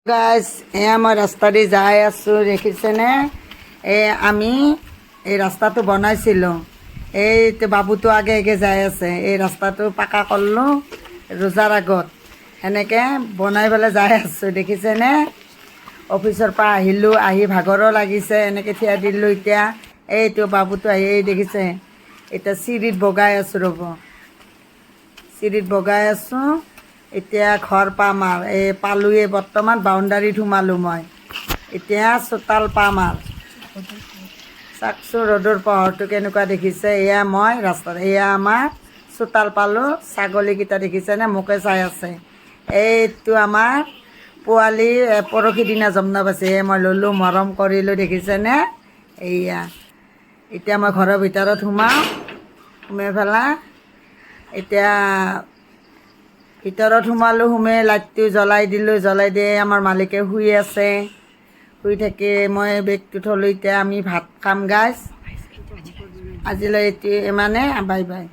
Guys এয়া মই ৰাস্তা দি যাই আছোঁ দেখিছেনে আমি এই ৰাস্তাটো বনাইছিলোঁ এইটো বাবুটো আগে আগে যাই আছে এই ৰাস্তাটো পাকা কৰিলোঁ ৰোজাৰ আগত সেনেকৈ বনাই পেলাই যাই আছোঁ দেখিছেনে অফিচৰ পৰা আহিলোঁ আহি ভাগৰো লাগিছে এনেকৈ থিয় দিলোঁ এতিয়া এইটো বাবুটো আহি এই দেখিছে এতিয়া চিৰিত বগাই আছোঁ ৰ'ব চিৰিত বগাই আছোঁ এতিয়া ঘৰ পাম আৰু এই পালোঁৱে বৰ্তমান বাউণ্ডাৰীত সোমালোঁ মই এতিয়া চোতাল পাম আৰু চাওকচোন ৰ'দৰ পোহৰটো কেনেকুৱা দেখিছে এয়া মই ৰাস্তাত এয়া আমাৰ চোতাল পালোঁ ছাগলীকেইটা দেখিছেনে মোকে চাই আছে এইটো আমাৰ পোৱালি পৰহি দিনা জন্ম পাইছে মই ল'লোঁ মৰম কৰিলোঁ দেখিছেনে এইয়া এতিয়া মই ঘৰৰ ভিতৰত সোমাই পেলাই এতিয়া ভিতৰত সোমালোঁ সোমাই লাইটটো জ্বলাই দিলোঁ জ্বলাই দিয়ে আমাৰ মালিকে শুই আছে শুই থাকি মই বেগটো থলোঁ এতিয়া আমি ভাত খাম গাইজ আজিলৈ এইটোৱে মানে বাই বাই।